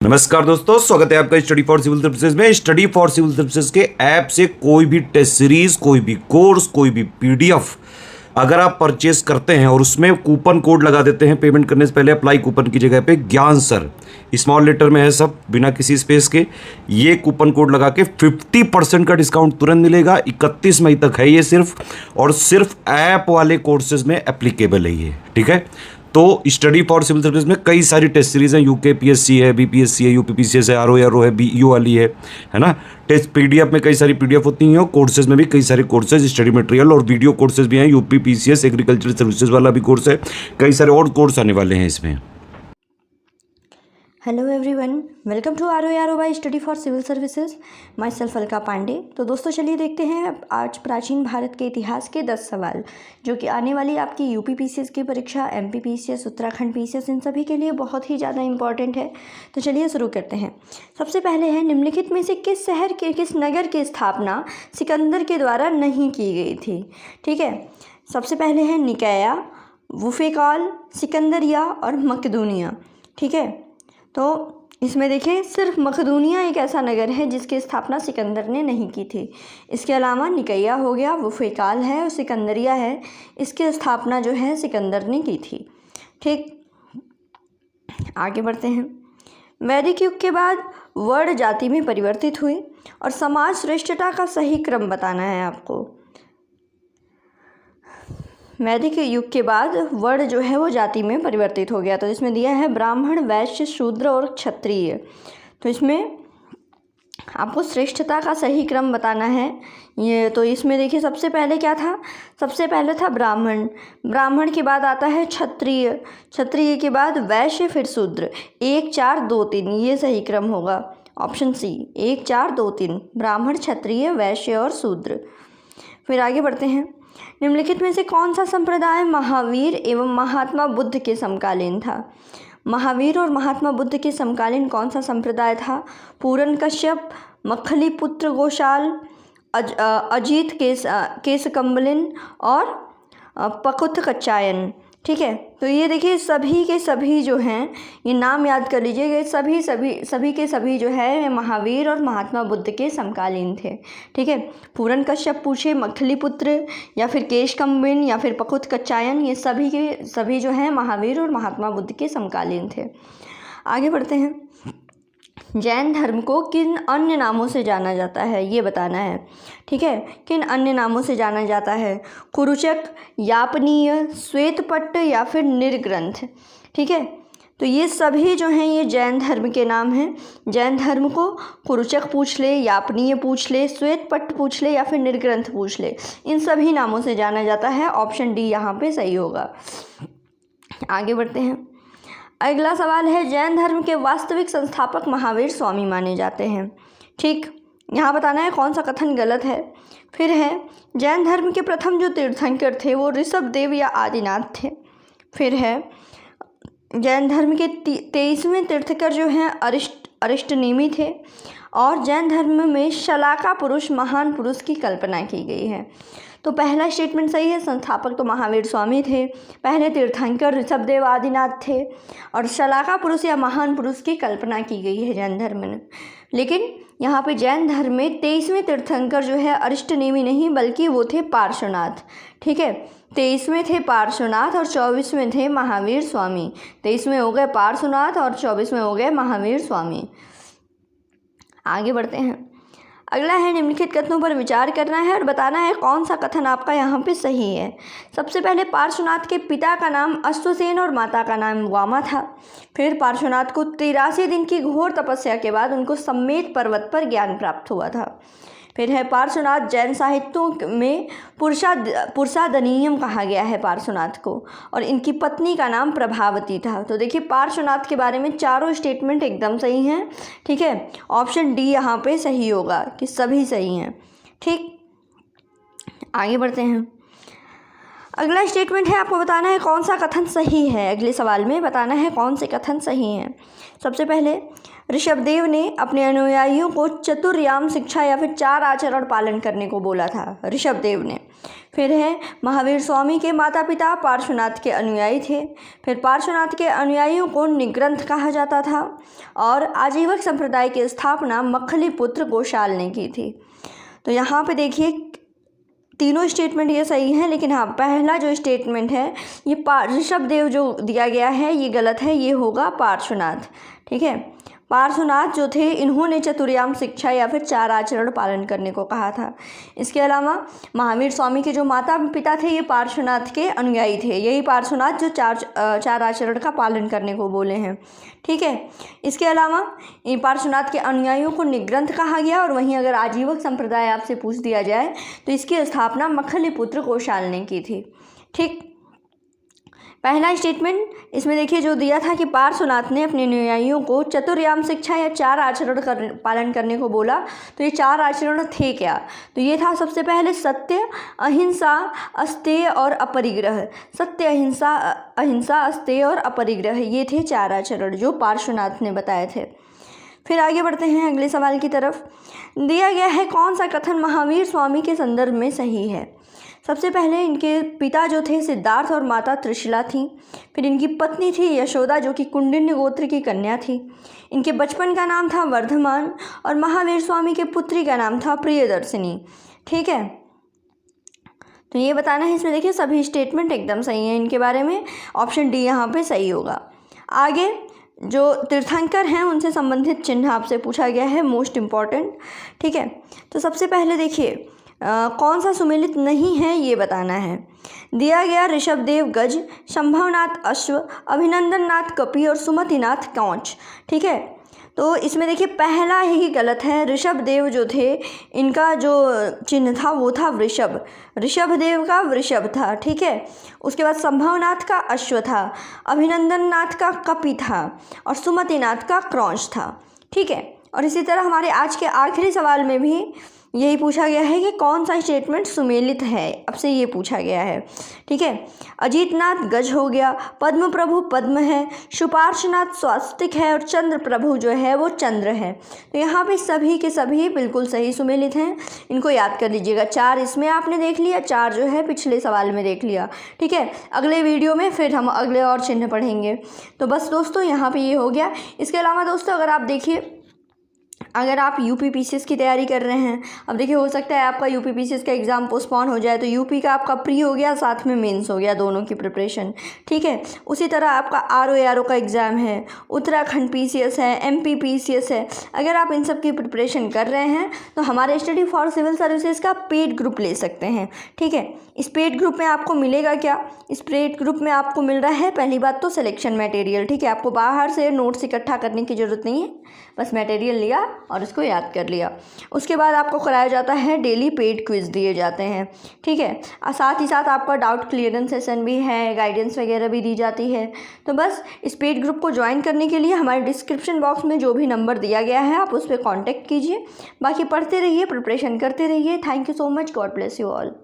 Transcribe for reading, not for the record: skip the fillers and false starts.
नमस्कार दोस्तों, स्वागत है आपका स्टडी फॉर सिविल सर्विसेज में। स्टडी फॉर सिविल सर्विसेज के ऐप से कोई भी टेस्ट सीरीज, कोई भी कोर्स, कोई भी पीडीएफ अगर आप परचेस करते हैं और उसमें कूपन कोड लगा देते हैं पेमेंट करने से पहले, अप्लाई कूपन की जगह पे ज्ञान सर स्मॉल लेटर में है, सब बिना किसी स्पेस के, ये कूपन कोड लगा के 50% का डिस्काउंट तुरंत मिलेगा। 31 मई तक है ये सिर्फ, और सिर्फ ऐप वाले कोर्सेज में एप्लीकेबल है ये, ठीक है। तो स्टडी फॉर सिविल सर्विस में कई सारी टेस्ट सीरीज हैं, यूकेपीएससी है, बीपीएससी है, यूपीपीसीएस है, आरओ है, बीईओ वाली है ना। टेस्ट पीडीएफ में कई सारी पीडीएफ होती हैं, और कोर्सेज में भी कई सारे कोर्सेज, स्टडी मटेरियल और वीडियो कोर्सेज भी हैं। यूपीपीसीएस एग्रीकल्चर सर्विसेज वाला भी कोर्स है, कई सारे और कोर्स आने वाले हैं इसमें। Hello everyone, welcome to RO by study for civil services. Myself Alka Pandey. तो दोस्तों चलिए देखते हैं आज प्राचीन भारत के इतिहास के 10 सवाल जो कि आने वाली आपकी यूपीपीसीएस की परीक्षा, एमपीपीसीएस, उत्तराखंड पीसीएस, इन सभी के लिए बहुत ही ज़्यादा इंपॉर्टेंट है। तो चलिए शुरू करते हैं। सबसे पहले है, निम्नलिखित में से किस शहर के, किस नगर की स्थापना सिकंदर के द्वारा नहीं की गई थी? ठीक है, सबसे पहले है निकाया, वुफेकाल, सिकंदरिया और मकदूनिया। ठीक है, तो इसमें देखिए सिर्फ मकदूनिया एक ऐसा नगर है जिसकी स्थापना सिकंदर ने नहीं की थी। इसके अलावा निकैया हो गया, वुफेकाल है और सिकंदरिया है, इसकी स्थापना जो है सिकंदर ने की थी। ठीक, आगे बढ़ते हैं। वैदिक युग के बाद वर्ण जाति में परिवर्तित हुई और समाज श्रेष्ठता का सही क्रम बताना है आपको। वैदिक युग के बाद वर्ण जो है वो जाति में परिवर्तित हो गया। तो इसमें दिया है ब्राह्मण, वैश्य, शूद्र और क्षत्रिय। तो इसमें आपको श्रेष्ठता का सही क्रम बताना है ये। तो इसमें देखिए सबसे पहले क्या था? सबसे पहले था ब्राह्मण, ब्राह्मण के बाद आता है क्षत्रिय, क्षत्रिय के बाद वैश्य, फिर शूद्र। 1 4 2 3 ये सही क्रम होगा, ऑप्शन सी 1 4 2 3, ब्राह्मण, क्षत्रिय, वैश्य और शूद्र। फिर आगे बढ़ते हैं। निम्नलिखित में से कौन सा संप्रदाय महावीर एवं महात्मा बुद्ध के समकालीन था? महावीर और महात्मा बुद्ध के समकालीन कौन सा संप्रदाय था? पूरन कश्यप, मखलीपुत्र गोशाल, अजीत केशकम्बलिन और पकुत कच्चायन। ठीक है, तो ये देखिए सभी के सभी जो हैं, ये नाम याद कर लीजिएगा, सभी के सभी जो है महावीर और महात्मा बुद्ध के समकालीन थे। ठीक है, पूरन कश्यप पूछे, मखलीपुत्र या फिर केशकम्बिन या फिर पकुत कच्चायन, ये सभी के सभी जो हैं महावीर और महात्मा बुद्ध के समकालीन थे। आगे बढ़ते हैं। जैन धर्म को किन अन्य नामों से जाना जाता है ये बताना है। ठीक है, किन अन्य नामों से जाना जाता है? कुरुचक, यापनीय, श्वेतपट्ट या फिर निर्ग्रंथ। ठीक है, तो ये सभी जो हैं ये जैन धर्म के नाम हैं। जैन धर्म को कुरुचक पूछ ले, यापनीय पूछ ले, श्वेतपट्ट पूछ ले या फिर निर्ग्रंथ पूछ ले, इन सभी नामों से जाना जाता है। ऑप्शन डी यहाँ पे सही होगा। आगे बढ़ते हैं। अगला सवाल है, जैन धर्म के वास्तविक संस्थापक महावीर स्वामी माने जाते हैं। ठीक, यहाँ बताना है कौन सा कथन गलत है। फिर है, जैन धर्म के प्रथम जो तीर्थंकर थे वो ऋषभदेव या आदिनाथ थे। फिर है, जैन धर्म के 23वें तीर्थंकर जो हैं अरिष्टनेमि थे। और जैन धर्म में शलाका पुरुष, महान पुरुष की कल्पना की गई है। तो पहला स्टेटमेंट सही है, संस्थापक तो महावीर स्वामी थे, पहले तीर्थंकर ऋषभदेव आदिनाथ थे, और शलाका पुरुष या महान पुरुष की कल्पना की गई है जैन धर्म में। लेकिन यहाँ पे जैन धर्म में 23वें तीर्थंकर जो है अरिष्टनेमि नहीं बल्कि वो थे पार्श्वनाथ। ठीक है, 23वें थे पार्श्वनाथ और 24वें थे महावीर स्वामी। 23वें हो गए पार्श्वनाथ और 24वें हो गए महावीर स्वामी। आगे बढ़ते हैं। अगला है, निम्नलिखित कथनों पर विचार करना है और बताना है कौन सा कथन आपका यहाँ पे सही है। सबसे पहले, पार्श्वनाथ के पिता का नाम अश्वसेन और माता का नाम वामा था। फिर पार्श्वनाथ को 83 दिन की घोर तपस्या के बाद उनको सम्मेत पर्वत पर ज्ञान प्राप्त हुआ था। फिर है, पार्श्वनाथ जैन साहित्यों में पुरुषादनीयम कहा गया है पार्श्वनाथ को, और इनकी पत्नी का नाम प्रभावती था। तो देखिए पार्श्वनाथ के बारे में चारों स्टेटमेंट एकदम सही हैं। ठीक है, ऑप्शन डी यहाँ पे सही होगा कि सभी सही हैं। ठीक, आगे बढ़ते हैं। अगला स्टेटमेंट है, आपको बताना है कौन सा कथन सही है। अगले सवाल में बताना है कौन से कथन सही हैं। सबसे पहले, ऋषभदेव ने अपने अनुयायियों को चतुर्याम शिक्षा या फिर 4 आचरण पालन करने को बोला था, ऋषभदेव ने। फिर है, महावीर स्वामी के माता पिता पार्श्वनाथ के अनुयायी थे। फिर पार्श्वनाथ के अनुयायियों को निग्रंथ कहा जाता था और आजीवक संप्रदाय की स्थापना मखली पुत्र गोशाल ने की थी। तो यहाँ पे देखिए तीनों स्टेटमेंट ये सही हैं, लेकिन हाँ, पहला जो स्टेटमेंट है ये ऋषभदेव जो दिया गया है ये गलत है, ये होगा पार्श्वनाथ। ठीक है, पार्श्वनाथ जो थे इन्होंने चतुर्याम शिक्षा या फिर 4 आचरण पालन करने को कहा था। इसके अलावा महावीर स्वामी के जो माता पिता थे ये पार्श्वनाथ के अनुयायी थे, यही पार्श्वनाथ जो 4 आचरण का पालन करने को बोले हैं। ठीक है, इसके अलावा इन पार्श्वनाथ के अनुयायियों को निग्रंथ कहा गया। और वहीं अगर आजीवक संप्रदाय आपसे पूछ दिया जाए तो इसकी स्थापना मखली पुत्र गोशाल ने की थी। ठीक, पहला स्टेटमेंट इसमें देखिए जो दिया था कि पार्श्वनाथ ने अपने अनुयायियों को चतुर्याम शिक्षा या 4 आचरण पालन करने को बोला, तो ये 4 आचरण थे क्या? तो ये था सबसे पहले सत्य, अहिंसा, अस्तेय और अपरिग्रह। सत्य, अहिंसा, अस्तेय और अपरिग्रह, ये थे 4 आचरण जो पार्श्वनाथ ने बताए थे। फिर आगे बढ़ते हैं अगले सवाल की तरफ। दिया गया है कौन सा कथन महावीर स्वामी के संदर्भ में सही है। सबसे पहले इनके पिता जो थे सिद्धार्थ और माता त्रिशिला थी। फिर इनकी पत्नी थी यशोदा जो कि कुंडिन्य गोत्र की कन्या थी। इनके बचपन का नाम था वर्धमान और महावीर स्वामी के पुत्री का नाम था प्रियदर्शिनी। ठीक है, तो ये बताना है। इसमें देखिए सभी स्टेटमेंट एकदम सही हैं इनके बारे में, ऑप्शन डी यहाँ पे सही होगा। आगे जो तीर्थंकर हैं उनसे संबंधित चिन्ह आपसे पूछा गया है, मोस्ट इम्पॉर्टेंट। ठीक है, तो सबसे पहले देखिए कौन सा सुमेलित नहीं है ये बताना है। दिया गया ऋषभदेव गज, शंभवनाथ अश्व, अभिनंदननाथ कपि और सुमतिनाथ कौच। ठीक है, तो इसमें देखिए पहला ही गलत है। ऋषभदेव जो थे इनका जो चिन्ह था वो था वृषभ, ऋषभदेव का वृषभ था। ठीक है, उसके बाद संभवनाथ का अश्व था, अभिनंदननाथ का कपि था और सुमतिनाथ का क्रौंच था। ठीक है, और इसी तरह हमारे आज के आखिरी सवाल में भी यही पूछा गया है कि कौन सा स्टेटमेंट सुमेलित है, अब से ये पूछा गया है। ठीक है, अजीतनाथ गज हो गया, पद्म प्रभु पद्म है, सुपार्श्वनाथ स्वास्तिक है और चंद्र प्रभु जो है वो चंद्र है। तो यहाँ पे सभी के सभी बिल्कुल सही सुमेलित हैं, इनको याद कर लीजिएगा। 4 इसमें आपने देख लिया, 4 जो है पिछले सवाल में देख लिया। ठीक है, अगले वीडियो में फिर हम अगले और चिन्ह पढ़ेंगे। तो बस दोस्तों यहाँ पर ये हो गया। इसके अलावा दोस्तों अगर आप देखिए, अगर आप यूपी पीसीएस की तैयारी कर रहे हैं, अब देखिए हो सकता है आपका यूपी पीसीएस का एग्ज़ाम पोस्टपोन हो जाए, तो यूपी का आपका प्री हो गया, साथ में मेंस हो गया, दोनों की प्रिपरेशन। ठीक है, उसी तरह आपका आरओ का एग्ज़ाम है, उत्तराखंड पीसीएस है, एमपी पीसीएस है। अगर आप इन सब की प्रिपरेशन कर रहे हैं तो हमारे स्टडी फॉर सिविल सर्विसेज का पेड ग्रुप ले सकते हैं। ठीक है, इस पेड ग्रुप में आपको मिलेगा क्या? इस पेड ग्रुप में आपको मिल रहा है पहली बात तो सिलेक्शन मटेरियल। ठीक है, आपको बाहर से नोट्स इकट्ठा करने की ज़रूरत नहीं है, बस मटेरियल लिया और उसको याद कर लिया। उसके बाद आपको कराया जाता है डेली पेड क्विज़ दिए जाते हैं। ठीक है, और साथ ही साथ आपका डाउट क्लियरेंस सेशन भी है, गाइडेंस वगैरह भी दी जाती है। तो बस इस पेड ग्रुप को ज्वाइन करने के लिए हमारे डिस्क्रिप्शन बॉक्स में जो भी नंबर दिया गया है आप उस पर कॉन्टैक्ट कीजिए। बाकी पढ़ते रहिए, प्रिपरेशन करते रहिए। Thank you so much, God bless you all.